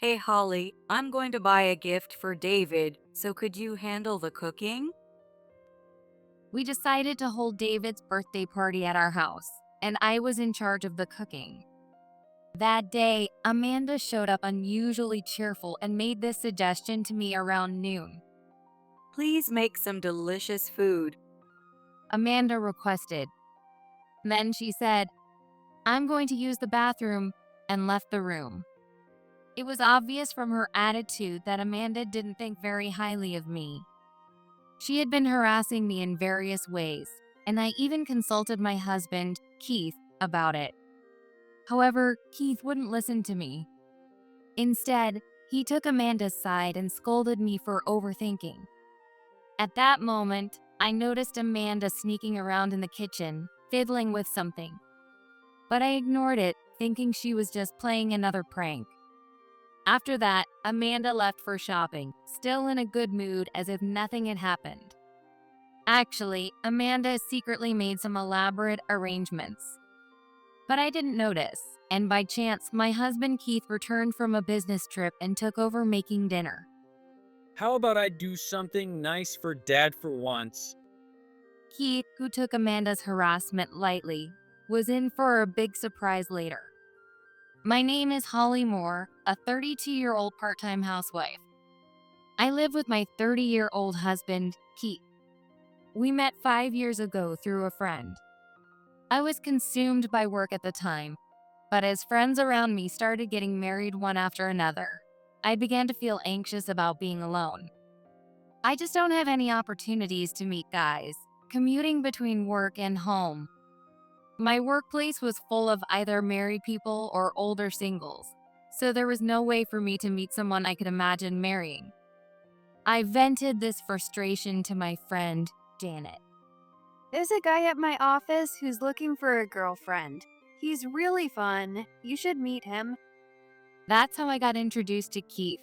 Hey Holly, I'm going to buy a gift for David, so could you handle the cooking? We decided to hold David's birthday party at our house, and I was in charge of the cooking. That day, Amanda showed up unusually cheerful and made this suggestion to me around noon. Please make some delicious food. Amanda requested. Then she said, "I'm going to use the bathroom," and left the room. It was obvious from her attitude that Amanda didn't think very highly of me. She had been harassing me in various ways, and I even consulted my husband, Keith, about it. However, Keith wouldn't listen to me. Instead, he took Amanda's side and scolded me for overthinking. At that moment, I noticed Amanda sneaking around in the kitchen, fiddling with something. But I ignored it, thinking she was just playing another prank. After that, Amanda left for shopping, still in a good mood as if nothing had happened. Actually, Amanda secretly made some elaborate arrangements. But I didn't notice, and by chance, my husband Keith returned from a business trip and took over making dinner. How about I do something nice for Dad for once? Keith, who took Amanda's harassment lightly, was in for a big surprise later. My name is Holly Moore, a 32-year-old part-time housewife. I live with my 30-year-old husband, Keith. We met 5 years ago through a friend. I was consumed by work at the time, but as friends around me started getting married one after another, I began to feel anxious about being alone. I just don't have any opportunities to meet guys, commuting between work and home. My workplace was full of either married people or older singles, so there was no way for me to meet someone I could imagine marrying. I vented this frustration to my friend, Janet. There's a guy at my office who's looking for a girlfriend. He's really fun. You should meet him. That's how I got introduced to Keith.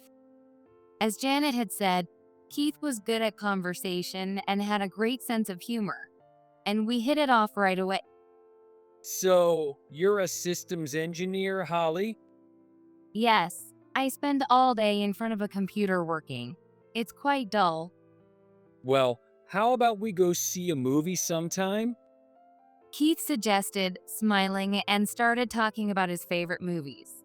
As Janet had said, Keith was good at conversation and had a great sense of humor, and we hit it off right away. So, you're a systems engineer, Holly? Yes, I spend all day in front of a computer working. It's quite dull. Well, how about we go see a movie sometime? Keith suggested, smiling, and started talking about his favorite movies.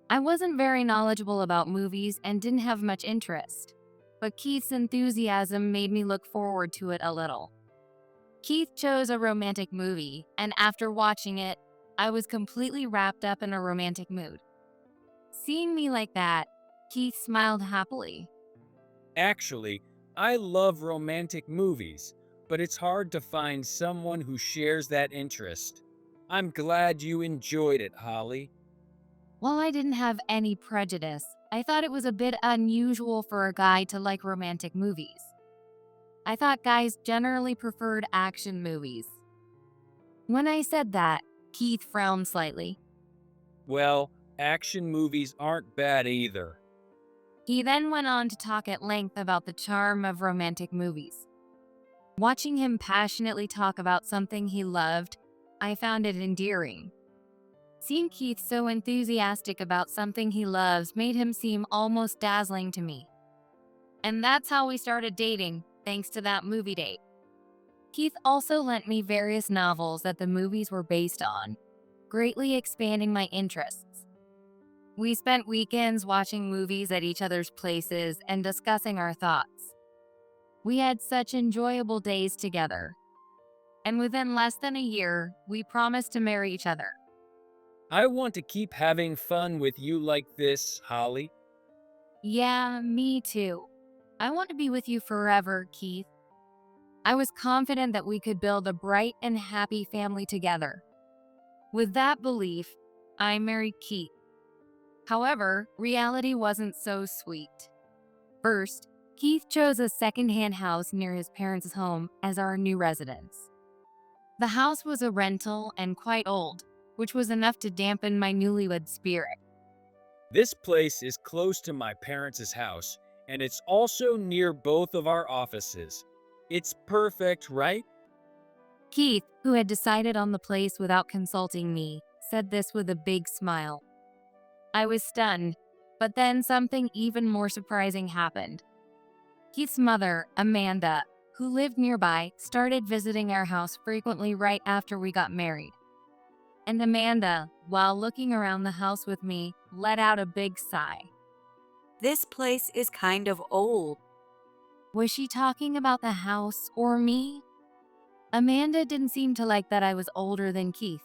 I wasn't very knowledgeable about movies and didn't have much interest, but Keith's enthusiasm made me look forward to it a little. Keith chose a romantic movie, and after watching it, I was completely wrapped up in a romantic mood. Seeing me like that, Keith smiled happily. Actually, I love romantic movies, but it's hard to find someone who shares that interest. I'm glad you enjoyed it, Holly. While I didn't have any prejudice, I thought it was a bit unusual for a guy to like romantic movies. I thought guys generally preferred action movies. When I said that, Keith frowned slightly. Well, action movies aren't bad either. He then went on to talk at length about the charm of romantic movies. Watching him passionately talk about something he loved, I found it endearing. Seeing Keith so enthusiastic about something he loves made him seem almost dazzling to me. And that's how we started dating, thanks to that movie date. Keith also lent me various novels that the movies were based on, greatly expanding my interests. We spent weekends watching movies at each other's places and discussing our thoughts. We had such enjoyable days together. And within less than a year, we promised to marry each other. I want to keep having fun with you like this, Holly. Yeah, me too. I want to be with you forever, Keith. I was confident that we could build a bright and happy family together. With that belief, I married Keith. However, reality wasn't so sweet. First, Keith chose a second-hand house near his parents' home as our new residence. The house was a rental and quite old, which was enough to dampen my newlywed spirit. This place is close to my parents' house, and it's also near both of our offices. It's perfect, right? Keith, who had decided on the place without consulting me, said this with a big smile. I was stunned, But then something even more surprising happened. Keith's mother, Amanda, who lived nearby, started visiting our house frequently right after we got married. And Amanda, while looking around the house with me, let out a big sigh. This place is kind of old. Was she talking about the house or me? Amanda didn't seem to like that I was older than Keith.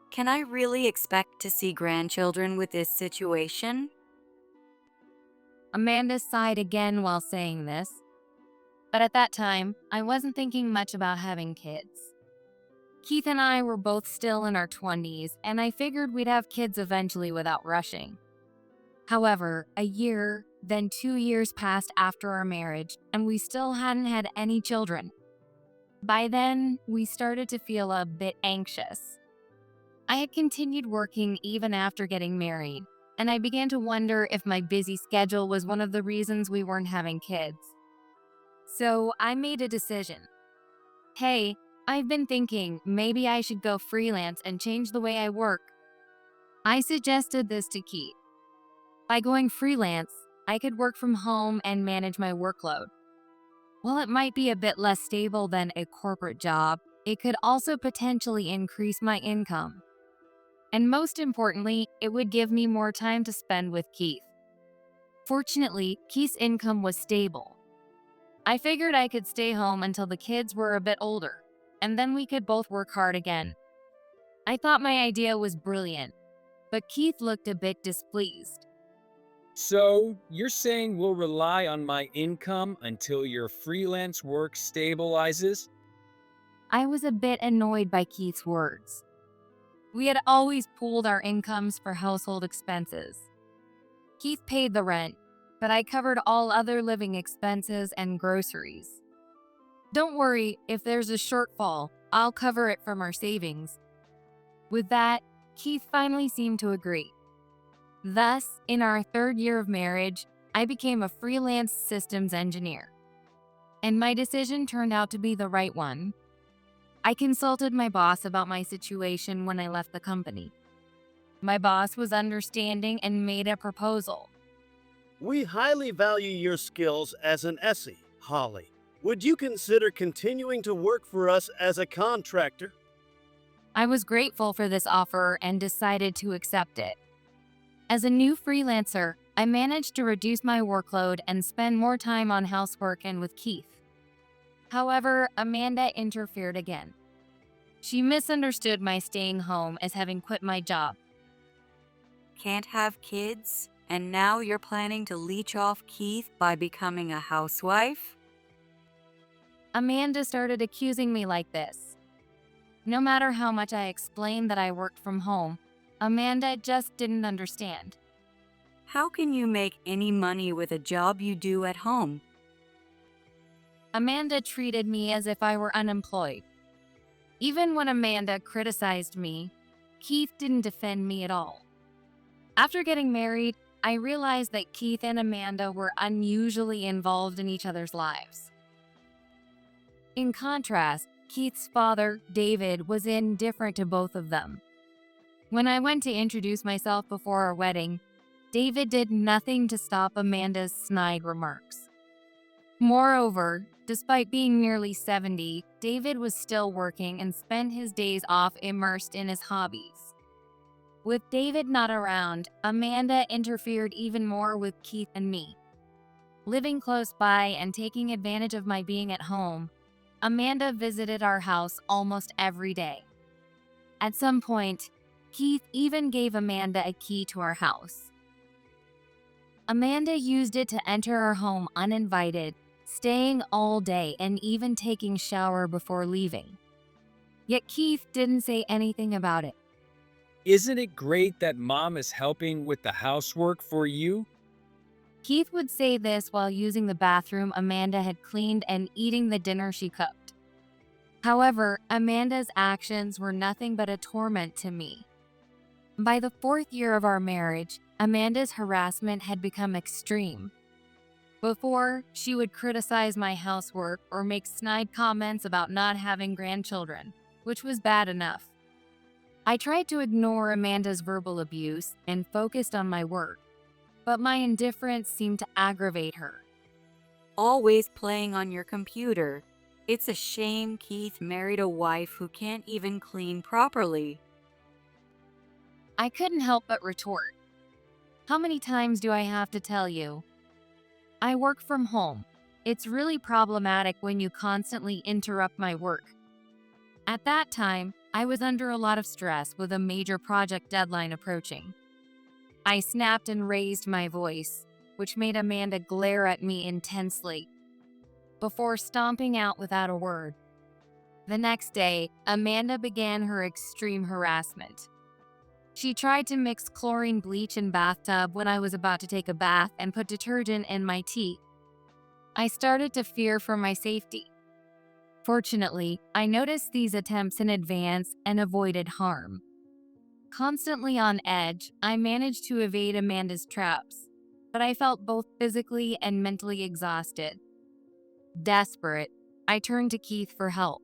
Can I really expect to see grandchildren with this situation? Amanda sighed again while saying this. But at that time, I wasn't thinking much about having kids. Keith and I were both still in our 20s, and I figured we'd have kids eventually without rushing. However, a year, then 2 years passed after our marriage, and we still hadn't had any children. By then, we started to feel a bit anxious. I had continued working even after getting married, and I began to wonder if my busy schedule was one of the reasons we weren't having kids. So I made a decision. Hey, I've been thinking maybe I should go freelance and change the way I work. I suggested this to Keith. By going freelance, I could work from home and manage my workload. While it might be a bit less stable than a corporate job, it could also potentially increase my income. And most importantly, it would give me more time to spend with Keith. Fortunately, Keith's income was stable. I figured I could stay home until the kids were a bit older, and then we could both work hard again. I thought my idea was brilliant, but Keith looked a bit displeased. So, you're saying we'll rely on my income until your freelance work stabilizes? I was a bit annoyed by Keith's words. We had always pooled our incomes for household expenses. Keith paid the rent, but I covered all other living expenses and groceries. Don't worry, if there's a shortfall, I'll cover it from our savings. With that, Keith finally seemed to agree. Thus, in our 3rd year of marriage, I became a freelance systems engineer. And my decision turned out to be the right one. I consulted my boss about my situation when I left the company. My boss was understanding and made a proposal. We highly value your skills as an SE, Holly. Would you consider continuing to work for us as a contractor? I was grateful for this offer and decided to accept it. As a new freelancer, I managed to reduce my workload and spend more time on housework and with Keith. However, Amanda interfered again. She misunderstood my staying home as having quit my job. Can't have kids? And now you're planning to leech off Keith by becoming a housewife? Amanda started accusing me like this. No matter how much I explained that I worked from home, Amanda just didn't understand. How can you make any money with a job you do at home? Amanda treated me as if I were unemployed. Even when Amanda criticized me, Keith didn't defend me at all. After getting married, I realized that Keith and Amanda were unusually involved in each other's lives. In contrast, Keith's father, David, was indifferent to both of them. When I went to introduce myself before our wedding, David did nothing to stop Amanda's snide remarks. Moreover, despite being nearly 70, David was still working and spent his days off immersed in his hobbies. With David not around, Amanda interfered even more with Keith and me. Living close by and taking advantage of my being at home, Amanda visited our house almost every day. At some point, Keith even gave Amanda a key to our house. Amanda used it to enter our home uninvited, staying all day and even taking a shower before leaving. Yet Keith didn't say anything about it. Isn't it great that Mom is helping with the housework for you? Keith would say this while using the bathroom Amanda had cleaned and eating the dinner she cooked. However, Amanda's actions were nothing but a torment to me. By the 4th year of our marriage, Amanda's harassment had become extreme. Before, she would criticize my housework or make snide comments about not having grandchildren, which was bad enough. I tried to ignore Amanda's verbal abuse and focused on my work. but my indifference seemed to aggravate her. Always playing on your computer. It's a shame Keith married a wife who can't even clean properly. I couldn't help but retort. How many times do I have to tell you? I work from home. It's really problematic when you constantly interrupt my work. At that time, I was under a lot of stress with a major project deadline approaching. I snapped and raised my voice, which made Amanda glare at me intensely, before stomping out without a word. The next day, Amanda began her extreme harassment. She tried to mix chlorine bleach in bathtub when I was about to take a bath and put detergent in my tea. I started to fear for my safety. Fortunately, I noticed these attempts in advance and avoided harm. Constantly on edge, I managed to evade Amanda's traps, but I felt both physically and mentally exhausted. Desperate, I turned to Keith for help.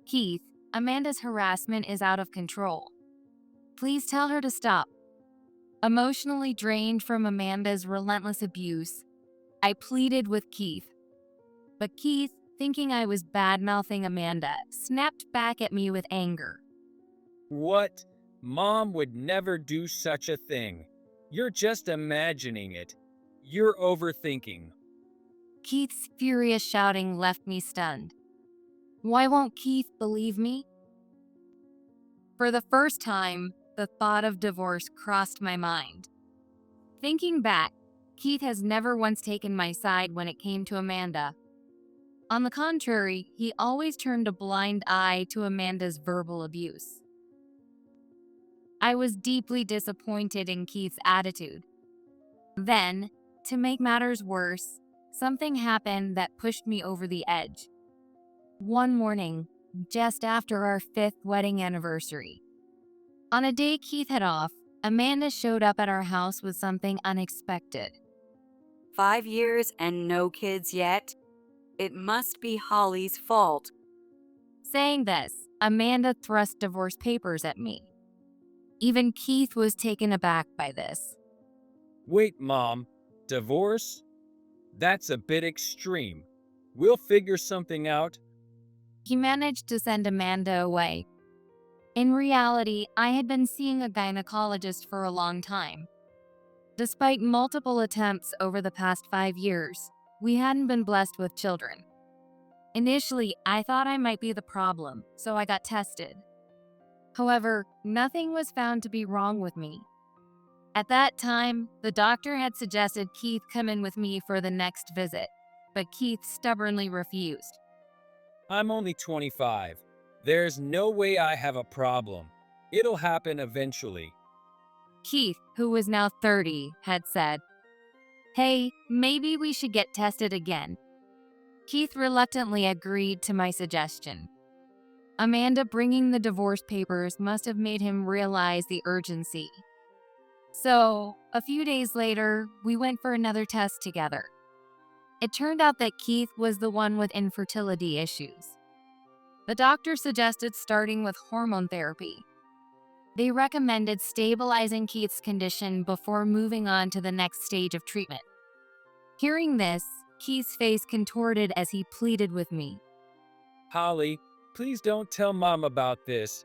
Keith, Amanda's harassment is out of control. Please tell her to stop. Emotionally drained from Amanda's relentless abuse, I pleaded with Keith. But Keith, thinking I was bad-mouthing Amanda, snapped back at me with anger. What? Mom would never do such a thing. You're just imagining it. You're overthinking. Keith's furious shouting left me stunned. Why won't Keith believe me? For the first time, the thought of divorce crossed my mind. Thinking back, Keith has never once taken my side when it came to Amanda. On the contrary, he always turned a blind eye to Amanda's verbal abuse. I was deeply disappointed in Keith's attitude. Then, to make matters worse, something happened that pushed me over the edge. One morning, just after our 5th wedding anniversary, on a day Keith had off, Amanda showed up at our house with something unexpected. 5 years and no kids yet? It must be Holly's fault. Saying this, Amanda thrust divorce papers at me. Even Keith was taken aback by this. Wait, Mom. Divorce? That's a bit extreme. We'll figure something out. He managed to send Amanda away. In reality, I had been seeing a gynecologist for a long time. Despite multiple attempts over the past 5 years, we hadn't been blessed with children. Initially, I thought I might be the problem, so I got tested. However, nothing was found to be wrong with me. At that time, the doctor had suggested Keith come in with me for the next visit, but Keith stubbornly refused. I'm only 25. There's no way I have a problem. It'll happen eventually. Keith, who was now 30, had said, "Hey, maybe we should get tested again." Keith reluctantly agreed to my suggestion. Amanda bringing the divorce papers must have made him realize the urgency. So, a few days later, we went for another test together. It turned out that Keith was the one with infertility issues. The doctor suggested starting with hormone therapy. They recommended stabilizing Keith's condition before moving on to the next stage of treatment. Hearing this, Keith's face contorted as he pleaded with me. Holly, please don't tell Mom about this.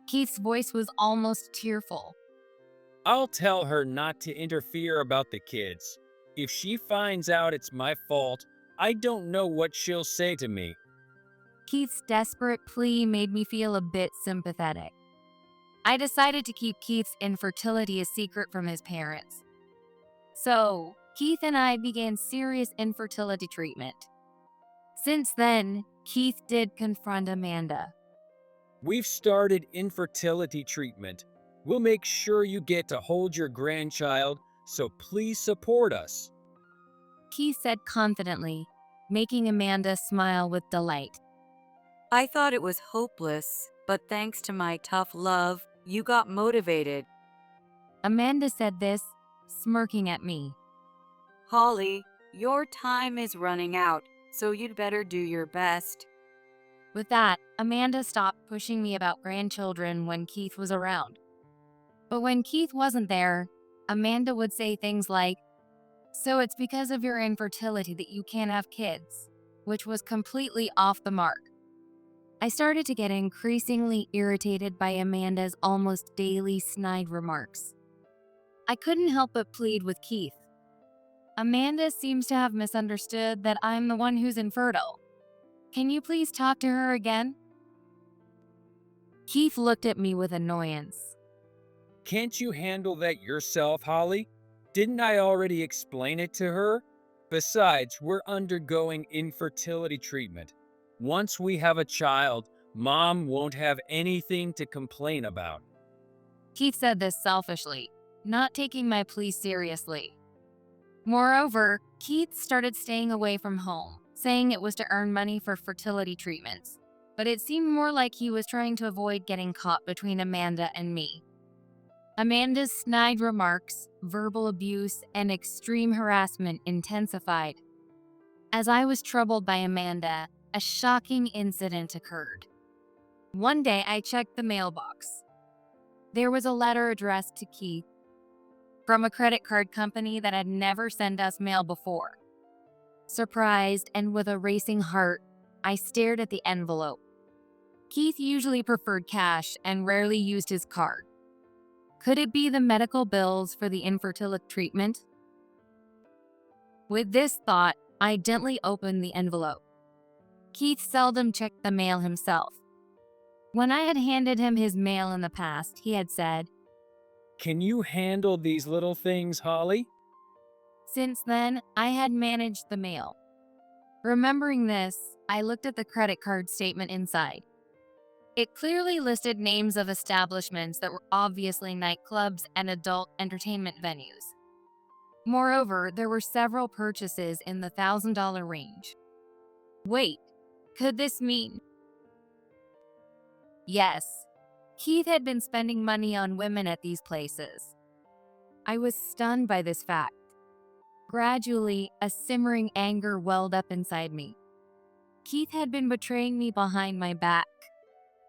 Keith's voice was almost tearful. I'll tell her not to interfere about the kids. If she finds out it's my fault, I don't know what she'll say to me. Keith's desperate plea made me feel a bit sympathetic. I decided to keep Keith's infertility a secret from his parents. So, Keith and I began serious infertility treatment. Since then, Keith did confront Amanda. We've started infertility treatment. We'll make sure you get to hold your grandchild, so please support us. Keith said confidently, making Amanda smile with delight. I thought it was hopeless, but thanks to my tough love, you got motivated. Amanda said this, smirking at me. Holly, your time is running out, so you'd better do your best. With that, Amanda stopped pushing me about grandchildren when Keith was around. But when Keith wasn't there, Amanda would say things like, "So it's because of your infertility that you can't have kids," which was completely off the mark. I started to get increasingly irritated by Amanda's almost daily snide remarks. I couldn't help but plead with Keith. "Amanda seems to have misunderstood that I'm the one who's infertile. Can you please talk to her again?" Keith looked at me with annoyance. Can't you handle that yourself, Holly? Didn't I already explain it to her? Besides, we're undergoing infertility treatment. Once we have a child, Mom won't have anything to complain about. Keith said this selfishly, not taking my plea seriously. Moreover, Keith started staying away from home, saying it was to earn money for fertility treatments, but it seemed more like he was trying to avoid getting caught between Amanda and me. Amanda's snide remarks, verbal abuse, and extreme harassment intensified. As I was troubled by Amanda, a shocking incident occurred. One day I checked the mailbox. There was a letter addressed to Keith from a credit card company that had never sent us mail before. Surprised and with a racing heart, I stared at the envelope. Keith usually preferred cash and rarely used his card. Could it be the medical bills for the infertility treatment? With this thought, I gently opened the envelope. Keith seldom checked the mail himself. When I had handed him his mail in the past, he had said, Can you handle these little things, Holly? Since then, I had managed the mail. Remembering this, I looked at the credit card statement inside. It clearly listed names of establishments that were obviously nightclubs and adult entertainment venues. Moreover, there were several purchases in the $1,000 range. Wait, could this mean? Yes, Keith had been spending money on women at these places. I was stunned by this fact. Gradually, a simmering anger welled up inside me. Keith had been betraying me behind my back.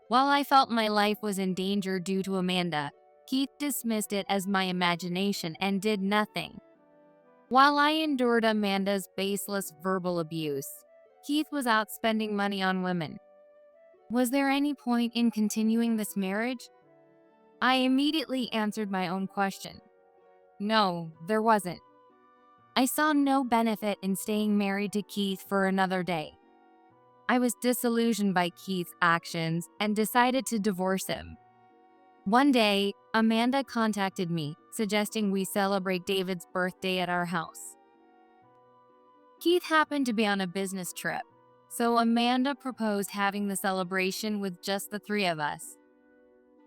While I felt my life was in danger due to Amanda, Keith dismissed it as my imagination and did nothing. While I endured Amanda's baseless verbal abuse, Keith was out spending money on women. Was there any point in continuing this marriage? I immediately answered my own question. No, there wasn't. I saw no benefit in staying married to Keith for another day. I was disillusioned by Keith's actions and decided to divorce him. One day, Amanda contacted me, suggesting we celebrate David's birthday at our house. Keith happened to be on a business trip, so Amanda proposed having the celebration with just the three of us.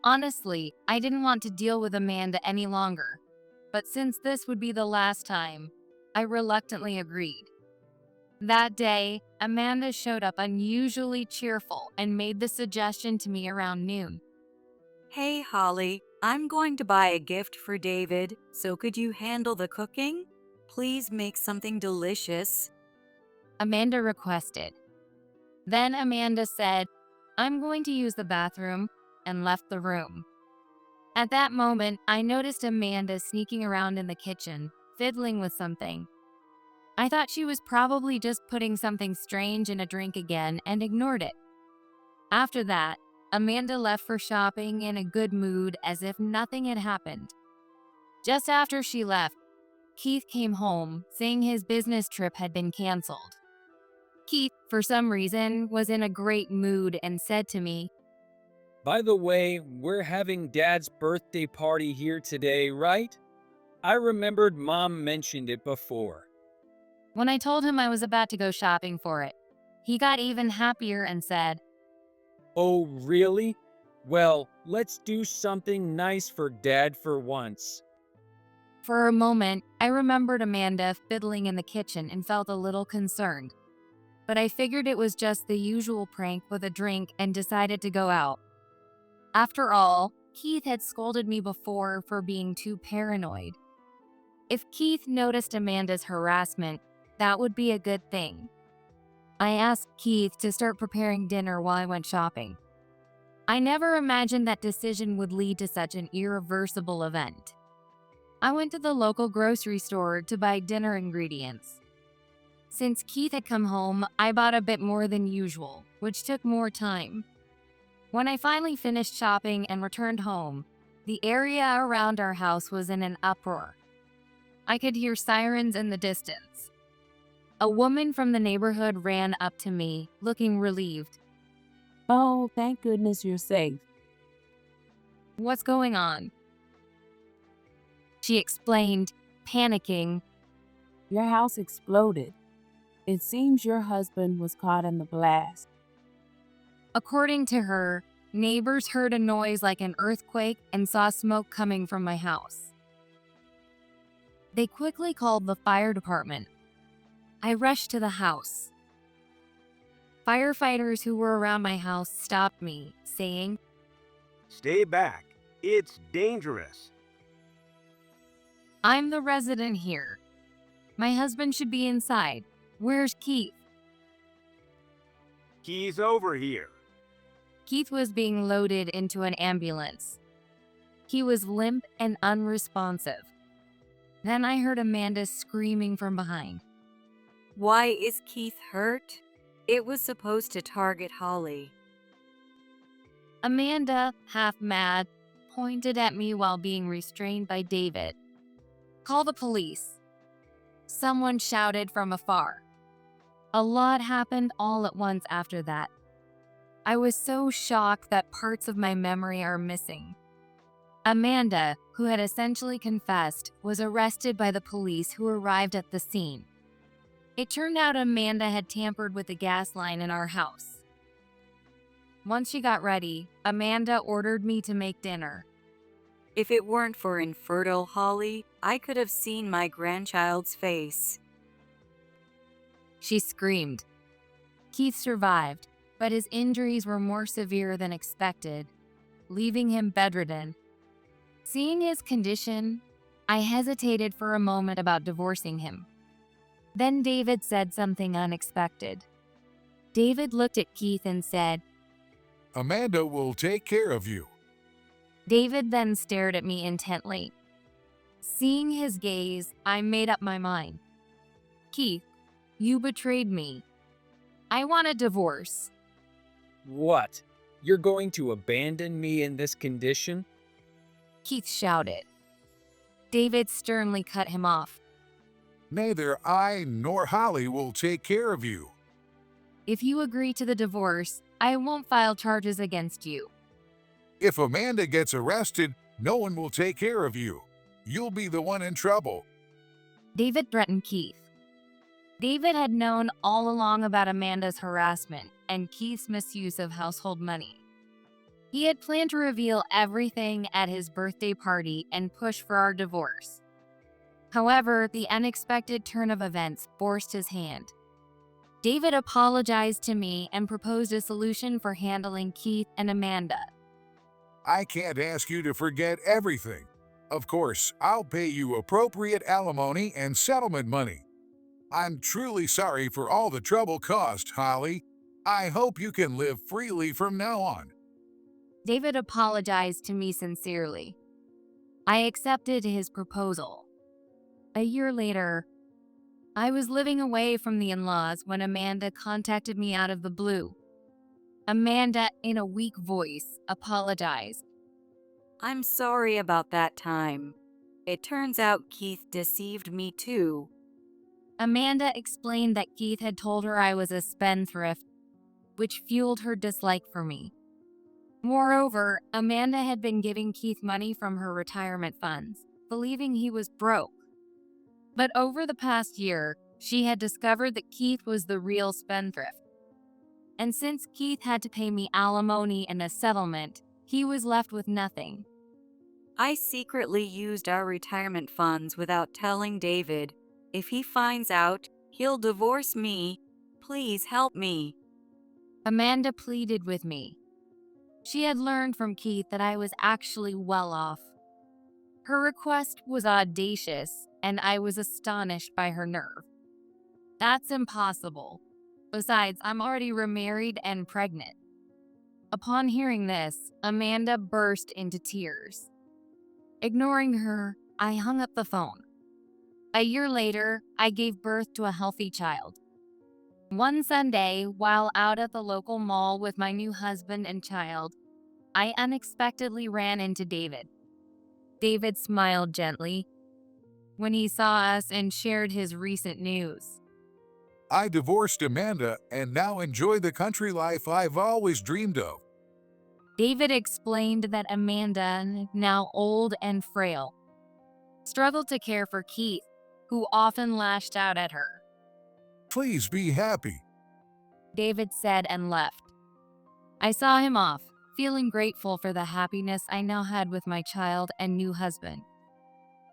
Honestly, I didn't want to deal with Amanda any longer, but since this would be the last time, I reluctantly agreed. That day, Amanda showed up unusually cheerful and made the suggestion to me around noon. Hey, Holly, I'm going to buy a gift for David, so could you handle the cooking? Please make something delicious. Amanda requested. Then Amanda said, "I'm going to use the bathroom," and left the room. At that moment, I noticed Amanda sneaking around in the kitchen, fiddling with something. I thought she was probably just putting something strange in a drink again and ignored it. After that, Amanda left for shopping in a good mood as if nothing had happened. Just after she left, Keith came home saying his business trip had been canceled. Keith, for some reason, was in a great mood and said to me, By the way, we're having Dad's birthday party here today, right? I remembered Mom mentioned it before. when I told him I was about to go shopping for it, he got even happier and said, Oh, really? Well, let's do something nice for Dad for once. For a moment, I remembered Amanda fiddling in the kitchen and felt a little concerned. But I figured it was just the usual prank with a drink and decided to go out. After all, Keith had scolded me before for being too paranoid. If Keith noticed Amanda's harassment, that would be a good thing. I asked Keith to start preparing dinner while I went shopping. I never imagined that decision would lead to such an irreversible event. I went to the local grocery store to buy dinner ingredients. Since Keith had come home, I bought a bit more than usual, which took more time. When I finally finished shopping and returned home, the area around our house was in an uproar. I could hear sirens in the distance. A woman from the neighborhood ran up to me, looking relieved. Oh, thank goodness you're safe. "What's going on?" she explained, panicking. Your house exploded. It seems your husband was caught in the blast. According to her, neighbors heard a noise like an earthquake and saw smoke coming from my house. They quickly called the fire department. I rushed to the house. Firefighters who were around my house stopped me, saying, Stay back. It's dangerous. "I'm the resident here. My husband should be inside. Where's Keith?" He's over here. Keith was being loaded into an ambulance. He was limp and unresponsive. Then I heard Amanda screaming from behind. Why is Keith hurt? It was supposed to target Holly. Amanda, half mad, pointed at me while being restrained by David. "Call the police," someone shouted from afar. A lot happened all at once after that. I was so shocked that parts of my memory are missing. Amanda, who had essentially confessed, was arrested by the police who arrived at the scene. It turned out Amanda had tampered with the gas line in our house. Once she got ready, Amanda ordered me to make dinner. If it weren't for infertile Holly, I could have seen my grandchild's face. She screamed. Keith survived, but his injuries were more severe than expected, leaving him bedridden. Seeing his condition, I hesitated for a moment about divorcing him. Then David said something unexpected. David looked at Keith and said, Amanda will take care of you. David then stared at me intently. Seeing his gaze, I made up my mind. "Keith, you betrayed me. I want a divorce." What? You're going to abandon me in this condition? Keith shouted. David sternly cut him off. Neither I nor Holly will take care of you. "If you agree to the divorce, I won't file charges against you." If Amanda gets arrested, no one will take care of you. You'll be the one in trouble. David threatened Keith. David had known all along about Amanda's harassment and Keith's misuse of household money. He had planned to reveal everything at his birthday party and push for our divorce. However, the unexpected turn of events forced his hand. David apologized to me and proposed a solution for handling Keith and Amanda. I can't ask you to forget everything. Of course, I'll pay you appropriate alimony and settlement money. I'm truly sorry for all the trouble caused, Holly. I hope you can live freely from now on. David apologized to me sincerely. I accepted his proposal. A year later, I was living away from the in-laws when Amanda contacted me out of the blue. Amanda, in a weak voice, apologized. I'm sorry about that time. It turns out Keith deceived me too. Amanda explained that Keith had told her I was a spendthrift, which fueled her dislike for me. Moreover, Amanda had been giving Keith money from her retirement funds, believing he was broke. But over the past year, she had discovered that Keith was the real spendthrift. And since Keith had to pay me alimony and a settlement, he was left with nothing. I secretly used our retirement funds without telling David. If he finds out, he'll divorce me. Please help me. Amanda pleaded with me. She had learned from Keith that I was actually well off. Her request was audacious, and I was astonished by her nerve. That's impossible. Besides, I'm already remarried and pregnant. Upon hearing this, Amanda burst into tears. Ignoring her, I hung up the phone. A year later, I gave birth to a healthy child. One Sunday, while out at the local mall with my new husband and child, I unexpectedly ran into David. David smiled gently when he saw us and shared his recent news. I divorced Amanda and now enjoy the country life I've always dreamed of. David explained that Amanda, now old and frail, struggled to care for Keith, who often lashed out at her. Please be happy. David said and left. I saw him off, feeling grateful for the happiness I now had with my child and new husband.